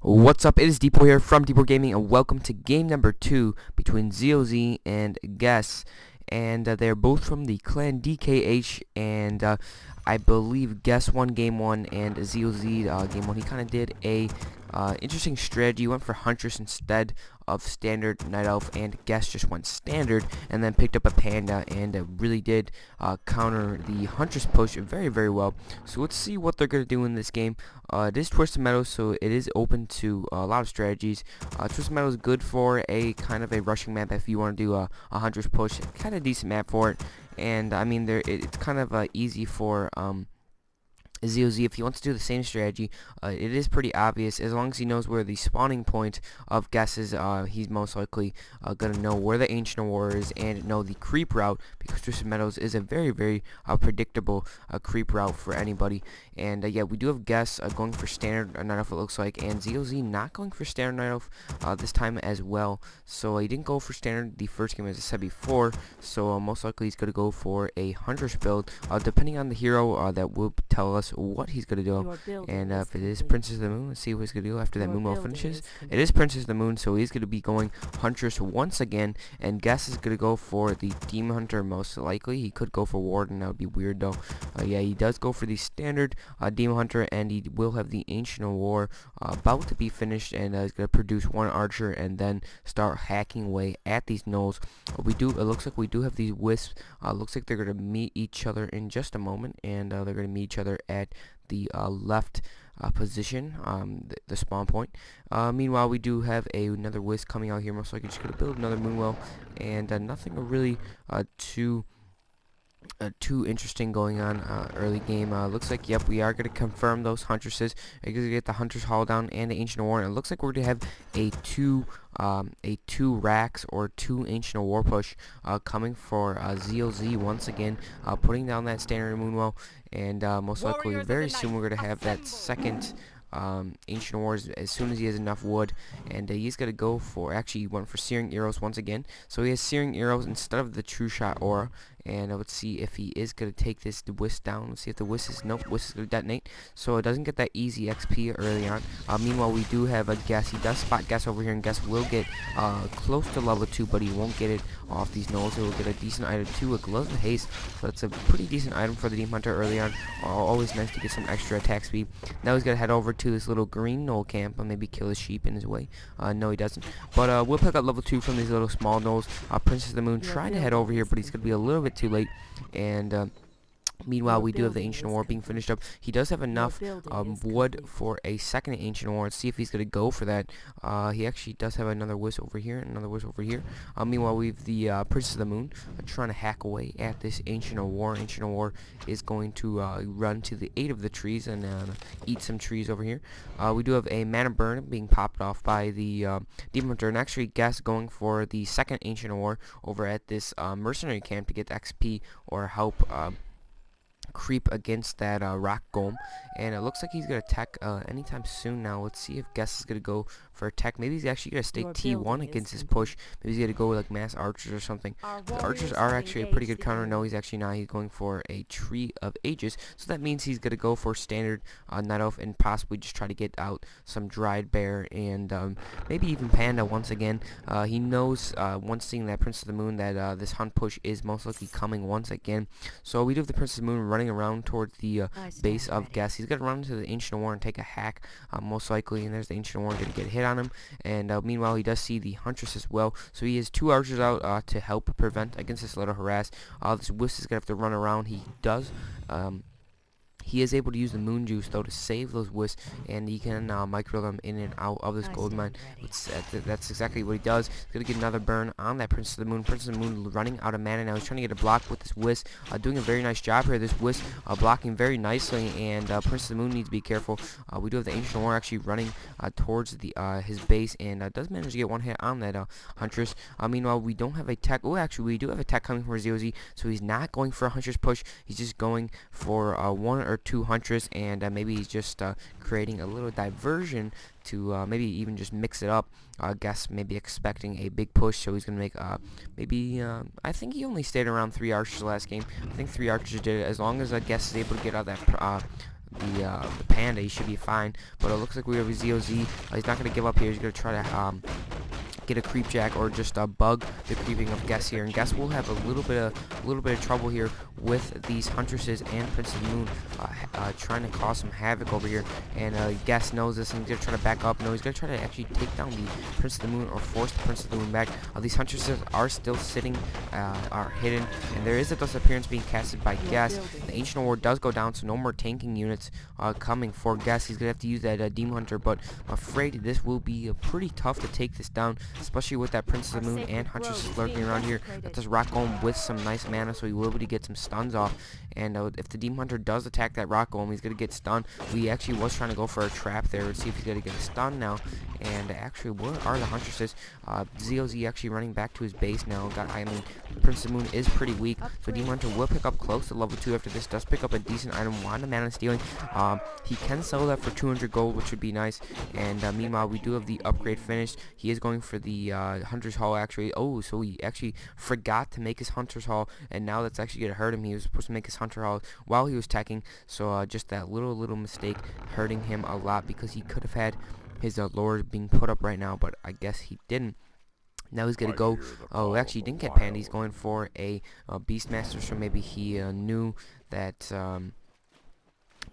What's up? It is Depor here from DPorGaming, and welcome to game number 2 between DkH.ZoZ and GueSs. And they're both from the clan DkH, and I believe GueSs won game 1 and DkH.ZoZ game 1. He kind of did a interesting strategy. He went for Huntress instead of standard Night Elf, and GueSs just went standard and then picked up a Panda and really did counter the Huntress push very, very well. So let's see what they're going to do in this game. It is Twisted Meadows, so it is open to a lot of strategies. Twisted Meadows is good for a kind of a rushing map if you want to do a Huntress push. Kind of decent map for it, and I mean it's kind of easy for DkH.ZoZ if he wants to do the same strategy. It is pretty obvious. As long as he knows where the spawning point of GueSs is, he's most likely gonna know where the Ancient War is and know the creep route, because Twisted Meadows is a very, very predictable creep route for anybody. And yeah, we do have GueSs going for standard Night Elf, it looks like, and DkH.ZoZ not going for standard Night Elf this time as well. So he didn't go for standard the first game, as I said before, so most likely he's gonna go for a Huntress build, depending on the hero that will tell us what he's gonna do. And if it is Princess of the Moon, let's see what he's gonna do after that Moonwell finishes. It is Princess of the Moon, so he's gonna be going Huntress once again, and GueSs is gonna go for the Demon Hunter most likely. He could go for Warden, that would be weird though. Yeah, he does go for the standard Demon Hunter, and he will have the Ancient War about to be finished, and he's gonna produce one Archer and then start hacking away at these gnolls. It looks like we do have these wisps. Looks like they're gonna meet each other in just a moment, and they're gonna meet each other at the left position, the spawn point. Meanwhile, we do have another wisp coming out here. Most likely just gonna build another Moonwell, and nothing really too interesting going on early game. Looks like, yep, we are going to confirm those Huntresses. We're going to get the Huntress Haul Down and the Ancient War. And it looks like we're going to have a two racks or two Ancient War push coming for DkH.ZoZ once again, putting down that standard Moonwell. And most likely very soon we're going to have that second Ancient Wars as soon as he has enough wood, and he's gonna go for, actually he went for Searing Arrows once again, so he has Searing Arrows instead of the True Shot Aura. And let's see if he is gonna take the Wisp down. Let's see if the Wisp is, nope, Wisp is gonna detonate, so it doesn't get that easy XP early on. Meanwhile, we do have a GueSs. He does spot GueSs over here, and GueSs will get close to level 2, but he won't get it off these gnolls. He will get a decent item too, a Gloves of Haste, so that's a pretty decent item for the Demon Hunter early on. Always nice to get some extra attack speed. Now he's gonna head over to this little green gnoll camp and maybe kill his sheep in his way. No, he doesn't, but we'll pick up level 2 from these little small gnolls. Princess of the Moon trying to head over here, but he's gonna be a little bit too late. And meanwhile, we do have the Ancient War being finished up. He does have enough wood for a second Ancient War. Let's see if he's going to go for that. He actually does have another Wisp over here, and another Wisp over here. Meanwhile, we have the Princess of the Moon trying to hack away at this Ancient War. Ancient War is going to run to the 8 of the trees and eat some trees over here. We do have a Mana Burn being popped off by the Demon Hunter, and actually GueSs going for the second Ancient War over at this mercenary camp to get XP or help creep against that rock golem. And it looks like he's gonna tech anytime soon now. Let's see if GueSs is gonna go for a tech. Maybe he's actually gonna stay T1 against his push. Maybe he's gonna go with like mass archers or something. The archers are actually a pretty good counter. No, he's actually not. He's going for a Tree of Ages, so that means he's gonna go for standard Night Elf and possibly just try to get out some dried bear and maybe even Panda once again. He knows once seeing that Prince of the Moon that this hunt push is most likely coming once again. So we do have the Prince of the Moon running around towards the base of GueSs. He's gonna run into the Ancient War and take a hack most likely, and there's the Ancient War gonna get hit on him. And meanwhile, he does see the Huntress as well, so he has 2 archers out to help prevent against this little harass. This Wisp is gonna have to run around. He does he is able to use the moon juice though to save those wisps, and he can micro them in and out of this gold mine. That's exactly what he does. He's gonna get another burn on that Princess of the Moon. Princess of the Moon running out of mana now. He's trying to get a block with this wisp, doing a very nice job here. This wisp blocking very nicely, and Princess of the Moon needs to be careful. We do have the Ancient War actually running towards the his base, and does manage to get one hit on that Huntress. Meanwhile, we don't have a tech. Oh, actually, we do have a tech coming from DkH.ZoZ, so he's not going for a Huntress push. He's just going for 1 or 2 Huntress, and maybe he's just creating a little diversion to maybe even just mix it up. GueSs maybe expecting a big push, so he's gonna make maybe I think he only stayed around 3 archers last game. I think 3 archers did it. As long as GueSs is able to get out that the panda, he should be fine. But it looks like we have a ZoZ. He's not going to give up here. He's going to try to get a creep jack or just bug the creeping of GueSs here, and GueSs will have a little bit of trouble here with these huntresses and Prince of the Moon trying to cause some havoc over here. And GueSs knows this, and he's gonna try to back up. No, he's gonna try to actually take down the Prince of the Moon or force the Prince of the Moon back. These huntresses are still sitting, are hidden, and there is a disappearance being casted by GueSs. The Ancient War does go down, so no more tanking units coming for GueSs. He's gonna have to use that Demon Hunter, but I'm afraid this will be pretty tough to take this down, especially with that Prince of the Moon and Huntresses lurking around here. That does Rock Golem with some nice mana, so he will be able to get some stuns off. And if the Demon Hunter does attack that Rock Golem, he's going to get stunned. We actually was trying to go for a trap there. Let's see if he's going to get a stun now. And actually, where are the Huntresses? ZoZ actually running back to his base now. I mean, Prince of the Moon is pretty weak, so Demon Hunter will pick up close to level 2 after this. Does pick up a decent item, Wand of Mana Stealing. He can sell that for 200 gold, which would be nice. And meanwhile, we do have the upgrade finished. He is going for the Hunter's Hall, actually. Oh, so he actually forgot to make his Hunter's Hall, and now that's actually going to hurt him. He was supposed to make his Hunter Hall while he was teching, so just that little mistake hurting him a lot, because he could have had his lures being put up right now, but I guess he didn't. Now he's gonna go. Oh, actually, he didn't get Panda. He's going for a Beastmaster, so maybe he knew that.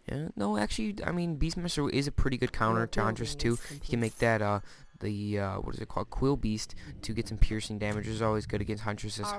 Yeah, no, actually, I mean, Beastmaster is a pretty good counter to Huntress too. He can make that what is it called, Quill Beast, to get some piercing damage, which is always good against Huntresses,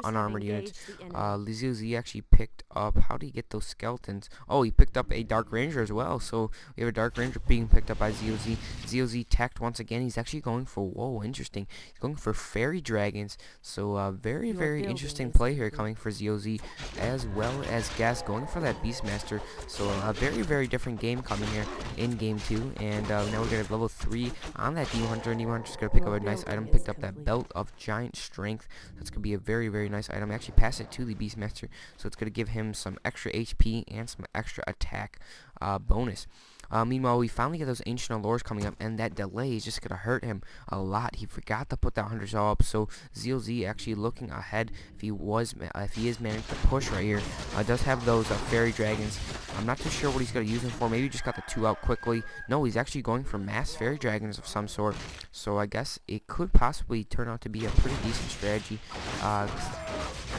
unarmored units. ZoZ actually picked up, how did he get those skeletons? Oh, he picked up a Dark Ranger as well, so we have a Dark Ranger being picked up by ZoZ. ZoZ teched once again. He's actually going for, whoa, interesting, he's going for Fairy Dragons, so very interesting play here coming for ZoZ, as well as GueSs going for that Beastmaster. So a very different game coming here in game 2, and now we're going to level 3 on that Demon Hunter. Demon Hunter's going to pick up a nice item, picked up that Belt of Giant Strength. That's going to be a very nice item. Actually pass it to the Beastmaster, so it's going to give him some extra HP and some extra attack bonus. Meanwhile, we finally get those Ancient Allures coming up, and that delay is just going to hurt him a lot. He forgot to put that Hunter's Hall up, so ZoZ actually looking ahead if he is managed to push right here. Does have those Fairy Dragons. I'm not too sure what he's going to use them for. Maybe he just got the 2 out quickly. No, he's actually going for mass Fairy Dragons of some sort, so I guess it could possibly turn out to be a pretty decent strategy. I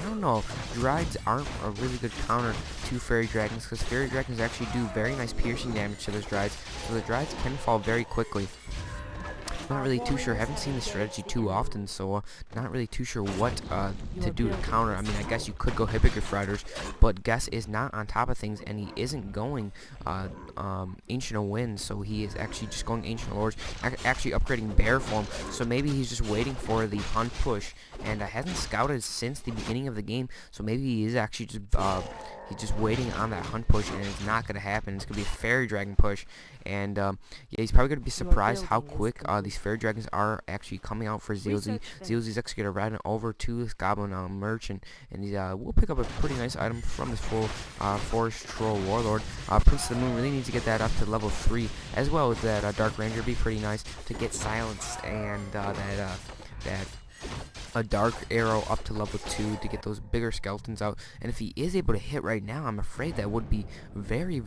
don't know, Drides aren't a really good counter to Fairy Dragons, because Fairy Dragons actually do very nice piercing damage to those Drides, so the Drides can fall very quickly. Not really too sure, haven't seen the strategy too often, so not really too sure what to do to counter. I mean, I guess you could go Hippogriff Riders, but GueSs is not on top of things, and he isn't going Ancient of Winds, so he is actually just going Ancient Allures, actually upgrading Bear form, so maybe he's just waiting for the hunt push, and hasn't scouted since the beginning of the game, so maybe he is actually just he's just waiting on that hunt push, and it's not going to happen. It's going to be a Fairy Dragon push, and yeah, he's probably going to be surprised how quick these Fairy Dragons are actually coming out for ZoZ. ZoZ's actually going to ride over to this Goblin Merchant, and he will pick up a pretty nice item from this full Forest Troll Warlord. Prince of the Moon really needs to get that up to level 3, as well as that Dark Ranger. Be pretty nice to get Silence and a Dark Arrow up to level 2 to get those bigger skeletons out. And if he is able to hit right now, I'm afraid that would be very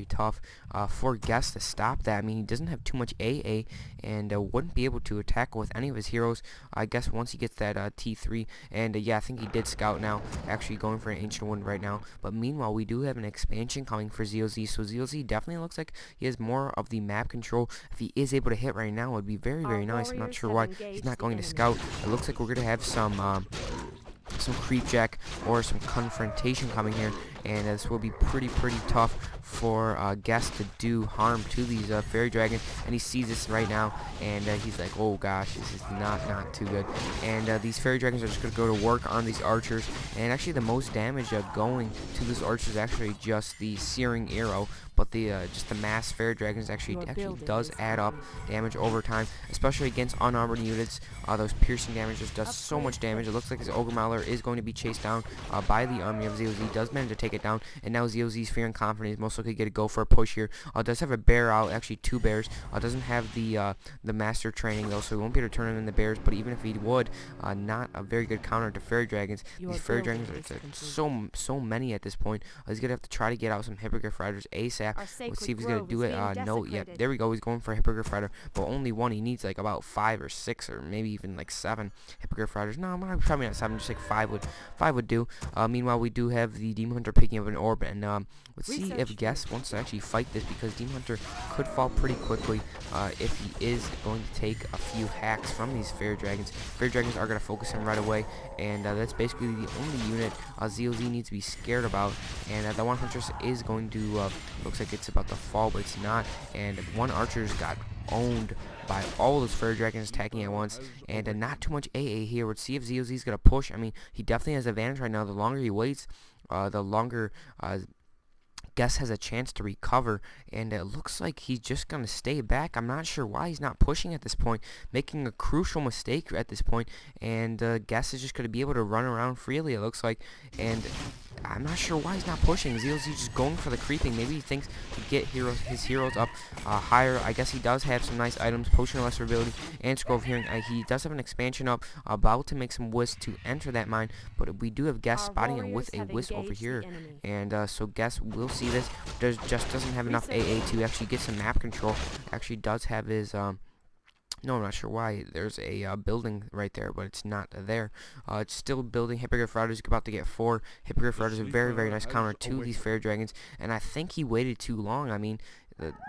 tough for GueSs to stop that. I mean, he doesn't have too much AA, and wouldn't be able to attack with any of his heroes, I guess, once he gets that T3. And yeah, I think he did scout now, actually going for an Ancient Wind right now. But meanwhile, we do have an expansion coming for ZoZ, so ZoZ definitely looks like he has more of the map control. If he is able to hit right now, it would be very nice. I'm not sure why he's not going to scout. It looks like we're going to have some creep jack or some confrontation coming here, and this will be pretty tough for GueSs to do harm to these Fairy Dragons. And he sees this right now, and he's like, oh gosh, this is not too good. And these Fairy Dragons are just going to go to work on these archers, and actually the most damage going to those archers is actually just the Searing Arrow, but the just the mass Fairy Dragons actually does add up damage over time, especially against unarmored units. Those piercing damage just does so much damage. It looks like his Ogre Mauler is going to be chased down by the army of ZoZ. Does manage to take it down, and now ZoZ's Fear and Confidence most likely get to go for a push here. Does have a bear out, actually 2 bears. Doesn't have the master training though, so he won't be able to turn him into bears. But even if he would, not a very good counter to Fairy Dragons. These Fairy Dragons are so many at this point. He's gonna have to try to get out some Hippogriff Riders ASAP. staff. Let's see if he's gonna do it. No, yep, there we go. He's going for a Hippogriff Rider, but only one. He needs like about 5 or 6 or maybe even like 7 Hippogriff Riders. No, probably not 7. Just like 5 would do. Meanwhile, we do have the Demon Hunter picking up an orb, and let's see if GueSs wants to actually fight this, because Demon Hunter could fall pretty quickly if he is going to take a few hacks from these Fairy Dragons. Fairy Dragons are going to focus him right away, and that's basically the only unit ZoZ needs to be scared about. And the one Huntress is going to, looks like it's about to fall, but it's not. And one Archer's got owned by all those Fairy Dragons attacking at once, and not too much AA here. Let's see if ZoZ is going to push. I mean, he definitely has advantage right now. The longer he waits, the longer GueSs has a chance to recover, and it looks like he's just going to stay back. I'm not sure why he's not pushing at this point, making a crucial mistake at this point, and GueSs is just going to be able to run around freely, it looks like, and I'm not sure why he's not pushing. ZoZ just going for the creeping. Maybe he thinks to get his heroes up higher. I guess he does have some nice items, Potion of Lesser Ability and Scroll of Hearing. He does have an expansion up, about to make some Wisp to enter that mine, but we do have GueSs spotting him with a Wisp over here, and so GueSs will see this. Just doesn't have enough AA to actually get some map control. Actually does have his no, I'm not sure why. There's a building right there, but it's not there. It's still building Hippogriff Riders. He's about to get 4 Hippogriff Riders. A very, very nice counter to these Fairy Dragons. And I think he waited too long. I mean,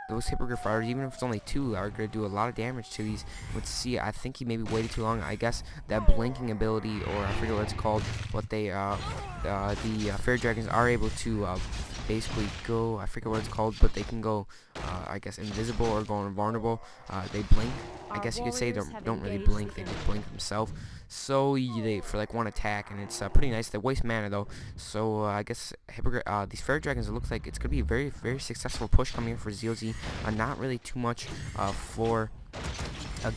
those Hippogriff Riders, even if it's only 2, are going to do a lot of damage to these. Let's see. I think he maybe waited too long. I guess that blinking ability, or I forget what it's called, what they, the Fairy Dragons are able to basically go, I forget what it's called, but they can go, I guess, invisible or go invulnerable. They blink. I guess you could say they don't really blink, they just blink themselves. So they for like one attack, and it's pretty nice. They waste mana though. So I guess these Fairy Dragons, it looks like it's gonna be a very, very successful push coming in for ZoZ. Not really too much for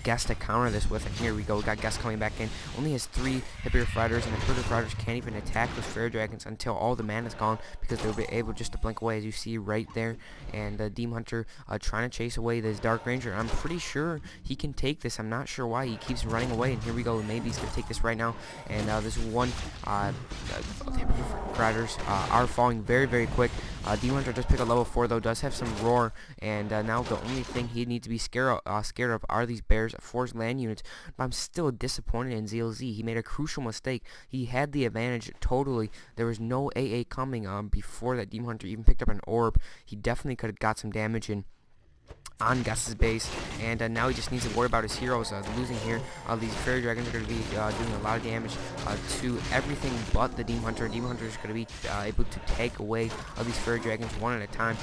GueSs to counter this with, and here we go. We got GueSs coming back in. Only has 3 Hippogriff Riders, and the Hippogriff Riders can't even attack those Fairy Dragons until all the mana is gone, because they'll be able just to blink away, as you see right there. And Demon Hunter trying to chase away this Dark Ranger. I'm pretty sure he can take this. I'm not sure why he keeps running away, and here we go. Maybe he's going to take this right now. And this one Hippogriff Riders are falling very, very quick. Demon Hunter just picked a level 4 though, does have some roar, and now the only thing he needs to be scared of are these bears, force land units. But I'm still disappointed in ZoZ. He made a crucial mistake. He had the advantage totally. There was no AA coming before that Demon Hunter even picked up an orb. He definitely could have got some damage in on GueSs' base, and now he just needs to worry about his heroes losing here. These Fairy Dragons are going to be doing a lot of damage to everything but the Demon Hunter. Demon Hunter is going to be able to take away these Fairy Dragons one at a time.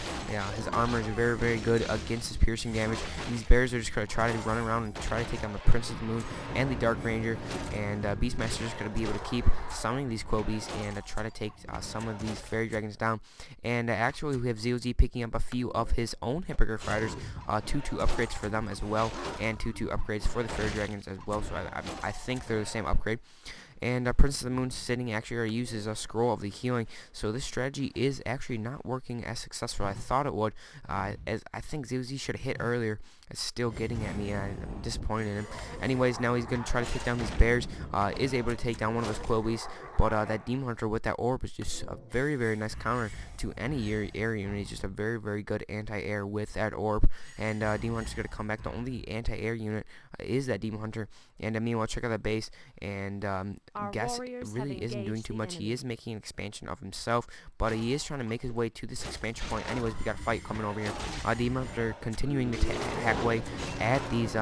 His armor is very, very good against his piercing damage. These bears are just going to try to run around and try to take on the Prince of the Moon and the Dark Ranger, and Beastmaster is going to be able to keep summoning these Quilbies and try to take some of these Fairy Dragons down. And actually we have ZoZ picking up a few of his own Hippogriff Riders, 2 upgrades for them as well, and 2 upgrades for the Fairy Dragons as well, so I think they're the same upgrade. And Prince of the Moon sitting actually uses a Scroll of the Healing, so this strategy is actually not working as successful as I thought it would. As I think ZoZ should have hit earlier. It's still getting at me, I'm disappointed in him. Anyways, now he's going to try to take down these bears, is able to take down one of those Quilbies, but that Demon Hunter with that orb is just a very, very nice counter to any air unit. He's just a very, very good anti-air with that orb, and Demon Hunter's going to come back. The only anti-air unit is that Demon Hunter, and meanwhile, check out the base, and GueSs really isn't doing too much. He is making an expansion of himself, but he is trying to make his way to this expansion point. Anyways, we got a fight coming over here. Demon Hunter continuing to hack away at these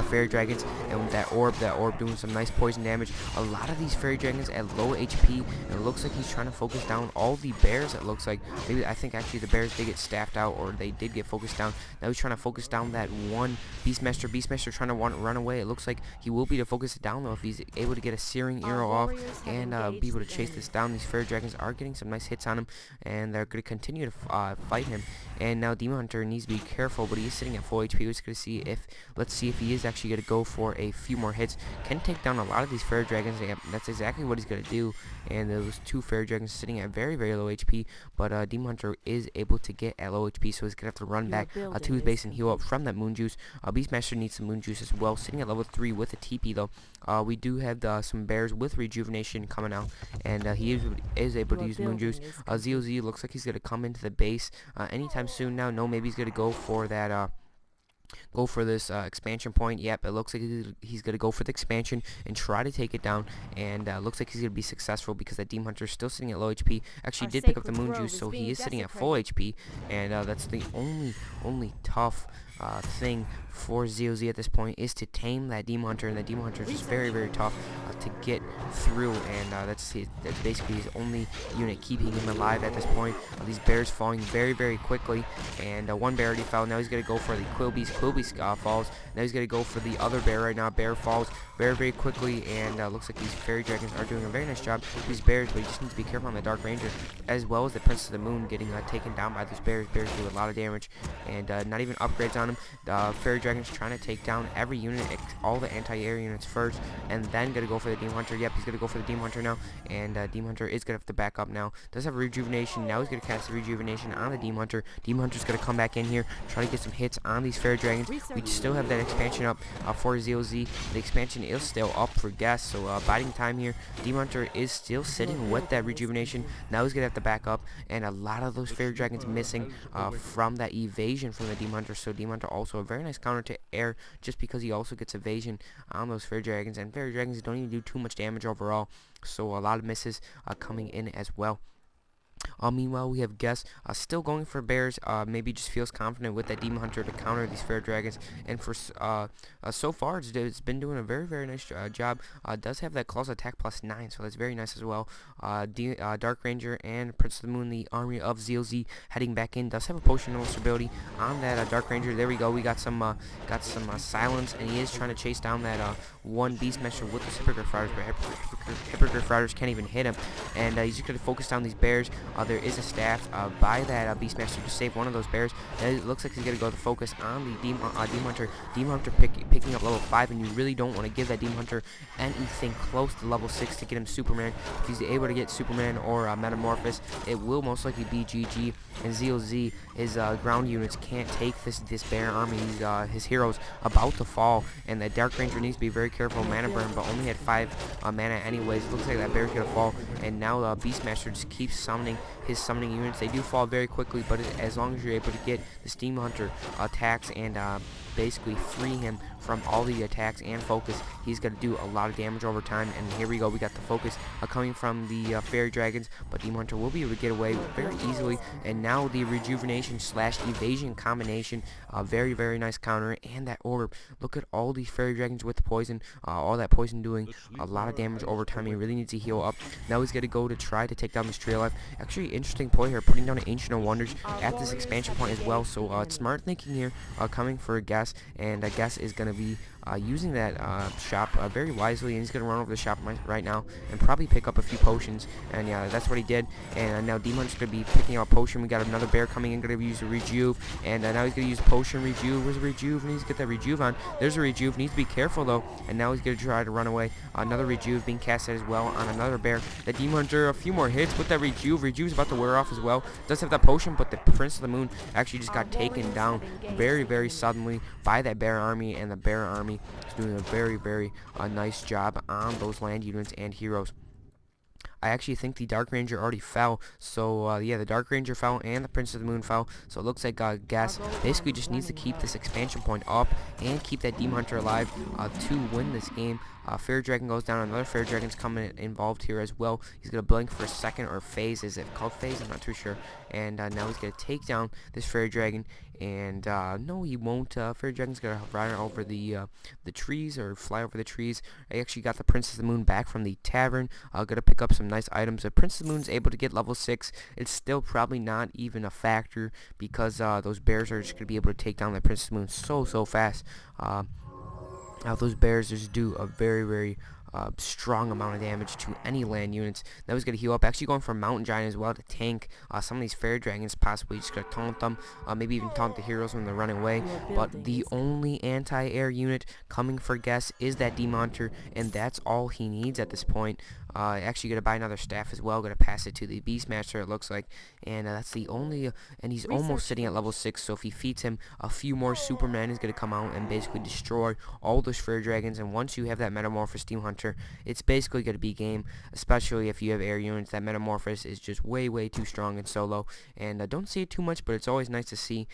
Fairy Dragons, and with that orb doing some nice poison damage. A lot of these Fairy Dragons at low HP, and it looks like he's trying to focus down all the bears. It looks like maybe, I think actually the bears did get staffed out, or they did get focused down. Now he's trying to focus down that one Beastmaster trying to run away. It looks like he will be to focus it down though if he's able to get a Searing Arrow off and be able to chase this down. These Fairy Dragons are getting some nice hits on him, and they're going to continue to fight him. And now Demon Hunter needs to be careful, but he is sitting at full HP. We're just going to see if, let's see if he is is actually going to go for a few more hits, can take down a lot of these fairy dragons. And that's exactly what he's going to do. And those 2 fairy dragons sitting at very, very low HP, but Demon Hunter is able to get at low HP, so he's going to have to run back to his base and heal up from that moon juice. Beastmaster needs some moon juice as well, sitting at level 3 with a TP though. We do have some bears with rejuvenation coming out, and he is able to use moon juice. ZoZ looks like he's going to come into the base anytime soon now. No, maybe he's going to go for that this expansion point. Yep, it looks like he's going to go for the expansion and try to take it down, and looks like he's going to be successful because that Demon Hunter is still sitting at low HP. Actually did pick up the moon juice, so he is sitting at full HP, and that's the only tough thing for ZoZ at this point, is to tame that Demon Hunter, and the Demon Hunter is just very, very tough to get through, and that's basically his only unit keeping him alive at this point. These bears falling very, very quickly, and one bear already fell. Now he's going to go for the Quillbeast. Quillbeast falls. Now he's going to go for the other bear right now. Bear falls very, very quickly, and looks like these fairy dragons are doing a very nice job. These bears, but you just need to be careful on the Dark Ranger, as well as the Princess of the Moon getting taken down by those bears. Bears do a lot of damage, and not even upgrades on him. Fairy Dragon's trying to take down every unit, all the anti-air units first, and then gonna go for the Demon Hunter. Yep, he's gonna go for the Demon Hunter now, and Demon Hunter is gonna have to back up now. Does have rejuvenation. Now he's gonna cast the rejuvenation on the Demon Hunter. Demon Hunter's gonna come back in here, try to get some hits on these Fairy Dragons. We still have that expansion up for ZoZ. The expansion is still up for GueSs, so biding time here. Demon Hunter is still sitting with that rejuvenation. Now he's gonna have to back up, and a lot of those Fairy Dragons missing from that evasion from the Demon Hunter. So Demon Hunter also a very nice counter to air, just because he also gets evasion on those Fairy Dragons, and Fairy Dragons don't even do too much damage overall, so a lot of misses coming in as well. Meanwhile, we have GueSs still going for bears. Maybe just feels confident with that Demon Hunter to counter these Fairy Dragons, and for so far it's been doing a very, very nice job. Does have that claws attack +9, so that's very nice as well. Dark Ranger and Prince of the Moon, the army of ZoZ, heading back in. Does have a potion ability on that Dark Ranger. There we go. We got some silence, and he is trying to chase down that one Beastmaster with the Hippogriff Riders, but Hippogriff Riders can't even hit him, and he's just gonna focus down these bears. There is a staff by that Beastmaster to save one of those bears. And it looks like he's going to go to focus on the Demon Hunter. Demon Hunter picking up level 5, and you really don't want to give that Demon Hunter anything close to level 6 to get him Superman. If he's able to get Superman or Metamorphosis, it will most likely be GG. And ZoZ, his ground units can't take this bear army. His heroes about to fall, and the Dark Ranger needs to be very careful. Mana burn, but only had 5 mana anyways. It looks like that bear's going to fall, and now the Beastmaster just keeps summoning his summoning units. They do fall very quickly, but as long as you're able to get the Demon Hunter attacks and basically free him from all the attacks and focus, he's going to do a lot of damage over time. And here we go, we got the focus coming from the Fairy Dragons, but Demon Hunter will be able to get away very easily. And now the rejuvenation / evasion combination, very, very nice counter, and that orb. Look at all these Fairy Dragons with the poison, all that poison doing a lot of damage over time. He really needs to heal up. Now he's going to go to try to take down this Trio Life. Actually, interesting play here, putting down an Ancient of Wonders at this expansion point as well. So it's smart thinking here, coming for GueSs, and GueSs is going to be using that shop very wisely, and he's going to run over the shop right now and probably pick up a few potions, and yeah, that's what he did. And now Demon Hunter's going to be picking up a potion. We got another bear coming in, going to use a rejuve, and now he's going to use potion rejuve. Where's the rejuve? He needs to get that rejuve on. There's a rejuve. Needs to be careful though, and now he's going to try to run away. Another rejuve being casted as well on another bear. The Demon Hunter, a few more hits with that rejuve. Rejuve's about to wear off as well. Does have that potion, but the Prince of the Moon actually just got taken down very, very suddenly by that bear army, and the bear army is doing a very, very nice job on those land units and heroes. I actually think the Dark Ranger already fell, so yeah, the Dark Ranger fell and the Prince of the Moon fell, so it looks like GueSs basically just needs to keep this expansion point up and keep that Demon Hunter alive to win this game. Fairy Dragon goes down. Another Fairy Dragon's coming involved here as well. He's going to blink for a second, or phase. Is it called phase? I'm not too sure. And now he's going to take down this Fairy Dragon. And no, he won't. Fairy Dragon's going to ride over the trees, or fly over the trees. I actually got the Princess of the Moon back from the tavern. Going to pick up some nice items. The Princess of the Moon's able to get level 6. It's still probably not even a factor, because those bears are just going to be able to take down the Princess of the Moon so fast. Those bears just do a very, very strong amount of damage to any land units. Now he's going to heal up, actually going for Mountain Giant as well to tank some of these Fairy Dragons, possibly just going to taunt them, maybe even taunt the heroes when they're running away. But the only anti-air unit coming for GueSs is that Demon Hunter, and that's all he needs at this point. Actually going to buy another staff as well, going to pass it to the Beastmaster, it looks like, and that's the only, and he's almost sitting at level 6, so if he feeds him a few more Supermen, he's going to come out and basically destroy all those Fairy Dragons. And once you have that Metamorphosis Demon Hunter, it's basically going to be game, especially if you have air units. That Metamorphosis is just way too strong in solo, and I don't see it too much, but it's always nice to see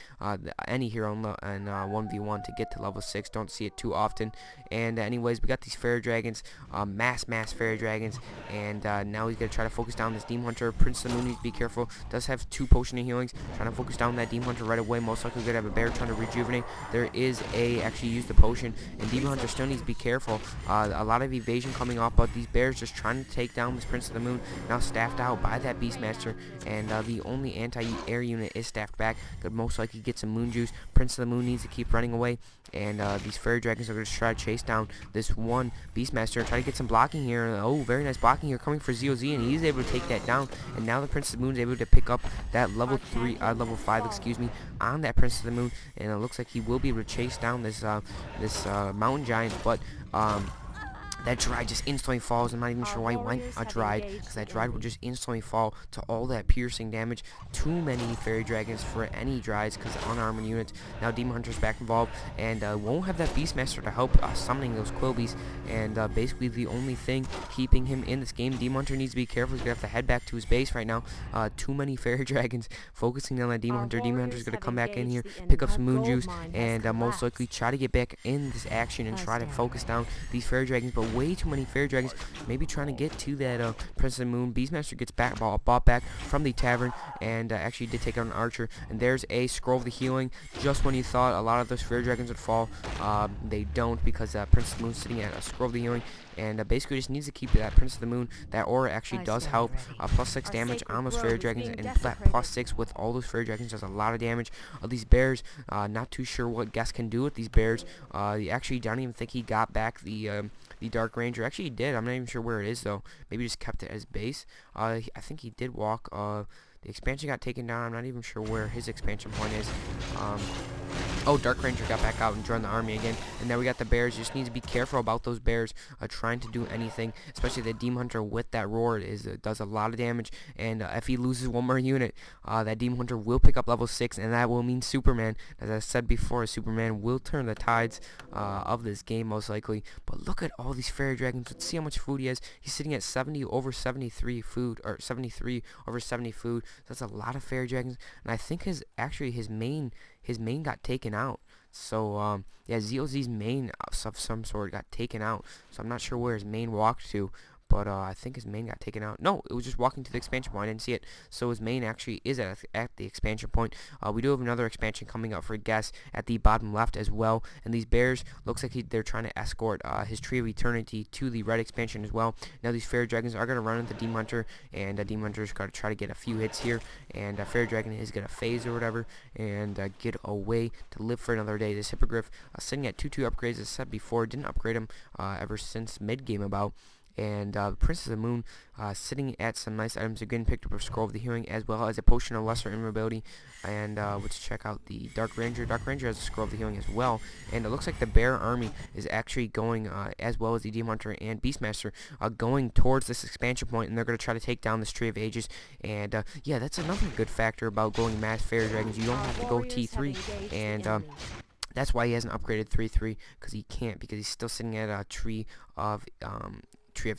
any hero in 1v1 to get to level 6. Don't see it too often. And anyways, we got these Fairy Dragons, mass Fairy Dragons, and now he's going to try to focus down this Demon Hunter. Prince of the Moon needs to be careful, does have 2 potion of healings, trying to focus down that Demon Hunter right away. Most likely going to have a bear trying to rejuvenate. There is a actually use the potion, and Demon Hunter still needs to be careful. A lot of evasion coming off, but these bears just trying to take down this Prince of the Moon, now staffed out by that Beastmaster, and the only anti-air unit is staffed back. Could most likely get some Moon Juice. Prince of the Moon needs to keep running away, and these Fairy Dragons are going to try to chase down this one Beastmaster, try to get some blocking here. Oh, very nice blocking here coming for ZoZ, and he's able to take that down. And now the Prince of the Moon is able to pick up that level 5, excuse me, on that Prince of the Moon, and it looks like he will be able to chase down this Mountain Giant, but that Dryad just instantly falls. I'm not even sure why he went a Dryad, because that Dryad would just instantly fall to all that piercing damage. Too many Fairy Dragons for any Dryads, because unarmored units. Now Demon Hunter's back involved, and won't have that Beastmaster to help summoning those Quilbies, and basically the only thing keeping him in this game. Demon Hunter needs to be careful. He's going to have to head back to his base right now. Too many Fairy Dragons focusing on that Demon Hunter. Demon Hunter's going to come back in here, pick up some Moon Juice, and most likely try to get back in this action and try to focus down these Fairy Dragons, but way too many Fairy Dragons, maybe trying to get to that Prince of the Moon. Beastmaster gets bought back from the tavern, and actually did take out an archer, and there's a Scroll of the Healing. Just when you thought a lot of those Fairy Dragons would fall, they don't, because Prince of the Moon's sitting at a Scroll of the Healing, and basically just needs to keep that Prince of the Moon. That aura actually does help, +6 damage on those Fairy Dragons, and that +6 with all those Fairy Dragons does a lot of damage. These bears, not too sure what GueSs can do with these bears. Actually, don't even think he got back the Dark Ranger. Actually, he did. I'm not even sure where it is, though. Maybe just kept it as base. I think he did walk. The expansion got taken down. I'm not even sure where his expansion point is. Oh, Dark Ranger got back out and joined the army again. And now we got the bears. You just need to be careful about those bears trying to do anything, especially the Demon Hunter with that roar does a lot of damage. And if he loses one more unit, that Demon Hunter will pick up level 6, and that will mean Superman. As I said before, Superman will turn the tides of this game most likely. But look at all these Fairy Dragons. Let's see how much food he has. He's sitting at 70 over 73 food, or 73 over 70 food. So that's a lot of Fairy Dragons, and I think his main got taken out. So yeah, ZoZ's main of some sort got taken out. So I'm not sure where his main walked to, but I think his main got taken out. No, it was just walking to the expansion point. I didn't see it. So his main actually is at the expansion point. We do have another expansion coming up for GueSs at the bottom left as well. And these bears, looks like they're trying to escort his Tree of Eternity to the red expansion as well. Now these Fairy Dragons are going to run into Demon Hunter, and Demon Hunter's got to try to get a few hits here. And Fairy Dragon is going to phase or whatever and get away to live for another day. This Hippogriff sitting at 2-2 upgrades, as I said before, didn't upgrade him ever since mid-game about. And Prince of the Moon sitting at some nice items. Again, picked up a Scroll of the Healing as well as a Potion of Lesser Invulnerability. And let's check out the Dark Ranger. Dark Ranger has a Scroll of the Healing as well. And it looks like the Bear Army is actually going, as well as the Demon Hunter and Beastmaster, going towards this expansion point, and they're going to try to take down this Tree of Ages. And yeah, that's another good factor about going mass Fairy Dragons. You don't have to go T3, and that's why he hasn't upgraded 3-3, because he can't, because he's still sitting at a Tree of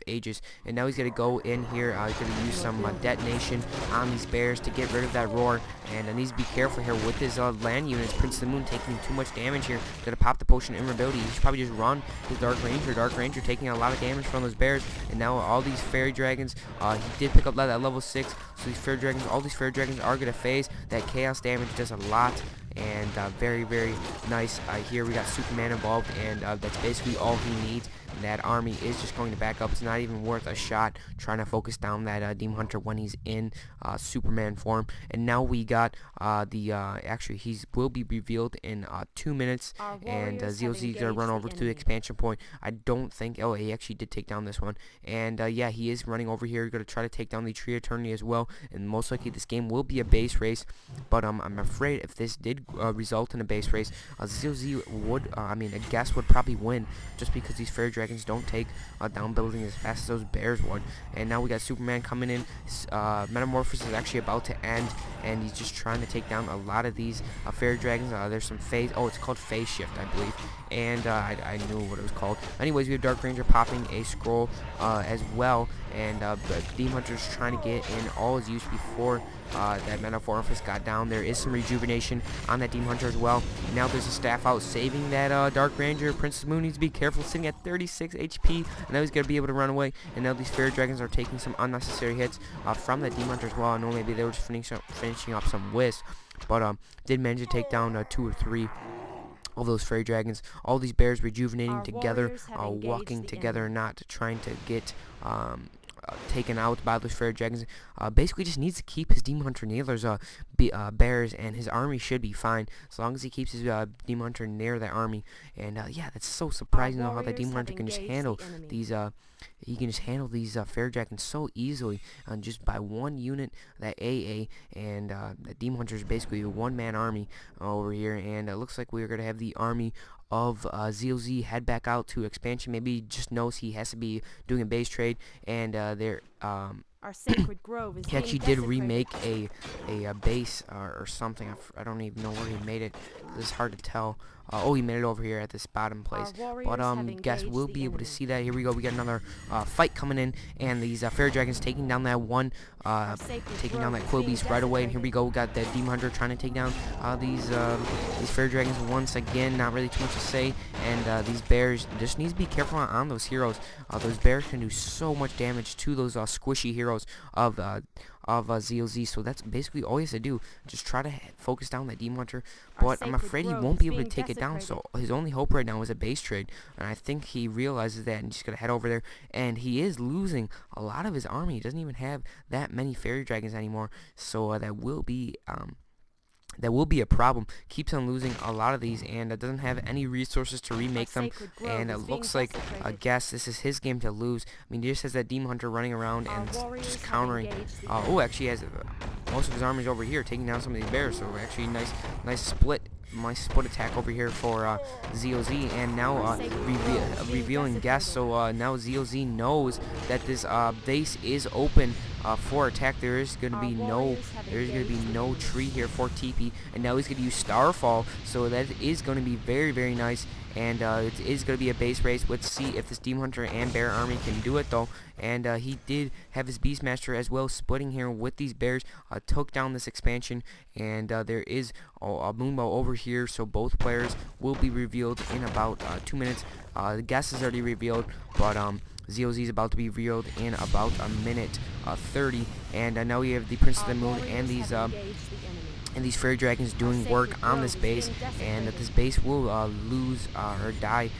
Ages. And now he's going to go in here. He's going to use some detonation on these bears to get rid of that roar. And he needs to be careful here with his land units. Prince of the Moon taking too much damage here. Going to pop the Potion of Invulnerability. He should probably just run his Dark Ranger. Dark Ranger taking a lot of damage from those bears. And now all these Fairy Dragons, he did pick up that level 6. So these Fairy Dragons, all these Fairy Dragons are going to phase. That Chaos damage does a lot. and very, very nice. Here we got Superman involved, and that's basically all he needs. That army is just going to back up. It's not even worth a shot trying to focus down that Demon Hunter when he's in Superman form. And now we got actually he will be revealed in 2 minutes, and ZoZ is gonna run over to the expansion point. I don't think, oh, he actually did take down this one, and yeah, he is running over here, gonna try to take down the Tree Eternity as well, and most likely this game will be a base race, but I'm afraid if this did result in a base race, ZoZ would, I mean, a guess would probably win, just because these Fairy Dragons don't take down buildings as fast as those bears would. And now we got Superman coming in. Metamorphosis is actually about to end, and he's just trying to take down a lot of these Fairy Dragons. There's some phase, oh, it's called phase shift, I believe, and I knew what it was called. Anyways, we have Dark Ranger popping a scroll as well, and Demon Hunter's trying to get in all his use before that Metamorphosis got down. There is some rejuvenation on that Demon Hunter as well. Now there's a staff out saving that Dark Ranger. Princess Moon needs to be careful, sitting at 36 HP, and now he's going to be able to run away. And now these Fairy Dragons are taking some unnecessary hits from that Demon Hunter as well. I know maybe they were just finishing up some wisps, but did manage to take down 2 or 3 of those Fairy Dragons. All these bears rejuvenating together, walking together, not trying to get taken out by those Fairy Dragons. Basically just needs to keep his Demon Hunter near those bears, and his army should be fine as long as he keeps his Demon Hunter near that army. And yeah, that's so surprising how that Demon Hunter can just handle these he can just handle these Fairy Dragons so easily, just by one unit, that AA, and that Demon Hunter is basically a one-man army over here. And it looks like we're going to have the army of ZoZ head back out to expansion. Maybe he just knows he has to be doing a base trade, and our sacred grove is he actually did remake a base or something. I don't even know where he made it. It's hard to tell. Oh, he made it over here at this bottom place. But guess we'll be able to see that. Here we go. We got another fight coming in, and these Fairy Dragons taking down that one, taking down that Quill Beast right away. And here we go. We got that Demon Hunter trying to take down these Fairy Dragons once again. Not really too much to say. And these bears just needs to be careful on those heroes. Those bears can do so much damage to those squishy heroes of ZoZ, so that's basically all he has to do. Just try to focus down that Demon Hunter, but I'm afraid he won't be able to take it down, so his only hope right now is a base trade, and I think he realizes that, and he's just gonna head over there. And he is losing a lot of his army. He doesn't even have that many Fairy Dragons anymore, so that will be a problem. Keeps on losing a lot of these, and doesn't have any resources to remake them. And it looks like, I guess this is his game to lose. I mean, he just has that Demon Hunter running around and just countering. Oh, actually has most of his armies over here taking down some of these bears. So actually, nice split attack over here for ZoZ, and now revealing guests. So now ZoZ knows that this base is open for attack. There is going to be no tree here for TP, and now he's going to use Starfall. So that is going to be very, very nice. And it is going to be a base race. Let's see if this Demon Hunter and Bear Army can do it, though. And he did have his Beastmaster as well, splitting here with these bears. Took down this expansion, and there is a Moonbow over here, so both players will be revealed in about 2 minutes. The guess is already revealed, but ZoZ is about to be revealed in about a minute 30. And now we have the Prince of the Moon and these Fairy Dragons doing work on this base, and that this base will lose or die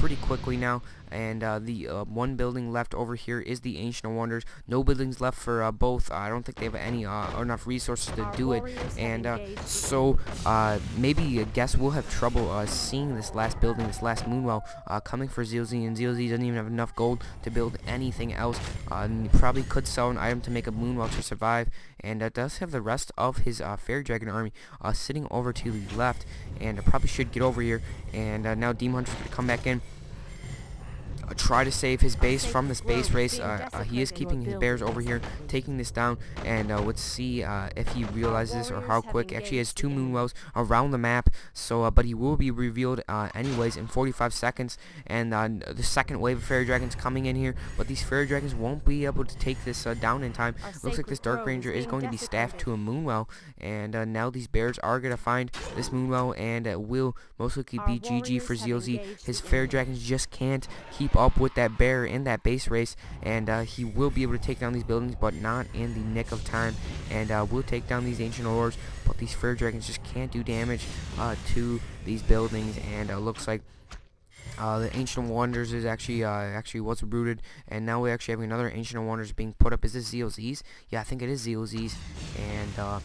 pretty quickly now. And the one building left over here is the Ancient Wonders. No buildings left for both. I don't think they have any enough resources to do it, and so maybe I guess we'll have trouble seeing this last building, this last Moonwell coming for ZoZ, and ZoZ doesn't even have enough gold to build anything else. And he probably could sell an item to make a Moonwell to survive, and does have the rest of his Fairy Dragon army sitting over to the left, and probably should get over here. And now Demon Hunter's going to come back in, try to save his base from this base race. He is keeping his bears over here, taking this down, and let's see if he realizes or how quick. Actually, he has 2 Moonwells around the map, so but he will be revealed anyways in 45 seconds. And the second wave of Fairy Dragons coming in here, but these Fairy Dragons won't be able to take this down in time. Looks like this Dark Ranger is going to be staffed to a Moonwell, and now these bears are going to find this Moonwell, and it will most likely be GG for ZoZ. His Fairy Dragons just can't keep up with that bear in that base race, and he will be able to take down these buildings, but not in the nick of time, and will take down these ancient ores, but these fire dragons just can't do damage to these buildings, and looks like the Ancient Wonders is actually was rooted, and now we actually have another Ancient Wonders being put up. Is this ZOZs? Yeah, I think it is ZOZs, and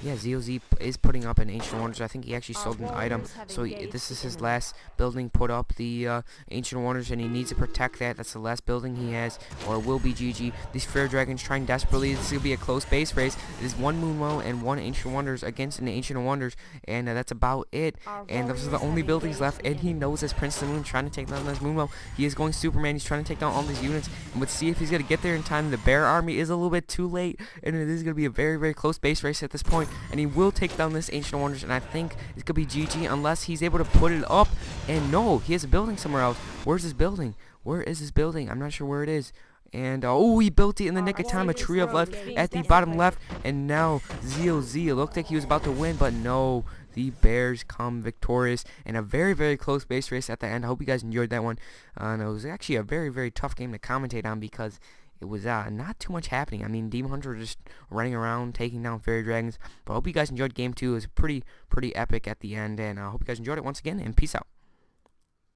yeah, ZOZ is putting up an Ancient Wonders. I think he actually sold an item, so this is his last building put up, the Ancient Wonders, and he needs to protect that. That's the last building he has, or will be GG. These Fair Dragons trying desperately. This is going to be a close base race. It is one Moonmo and one Ancient Wonders against an Ancient Wonders, and that's about it. And those are the only buildings left, and he knows this Prince of the Moon trying to take down this Moonmo. He is going Superman. He's trying to take down all these units, and let's see if he's going to get there in time. The Bear Army is a little bit too late, and it is going to be a very, very close base race at this point. And he will take down this Ancient Wonders, and I think it's gonna be GG unless he's able to put it up. And no, he has a building somewhere else. Where's his building? Where is his building? I'm not sure where it is. And oh, he built it in the nick of time. A tree of life at the bottom left, and now ZOZ. It looked like he was about to win, but no, the Bears come victorious in a very, very close base race at the end. I hope you guys enjoyed that one. And it was actually a very, very tough game to commentate on because it was not too much happening. I mean, Demon Hunter were just running around, taking down fairy dragons. But I hope you guys enjoyed game 2. It was pretty epic at the end, and I hope you guys enjoyed it once again, and peace out.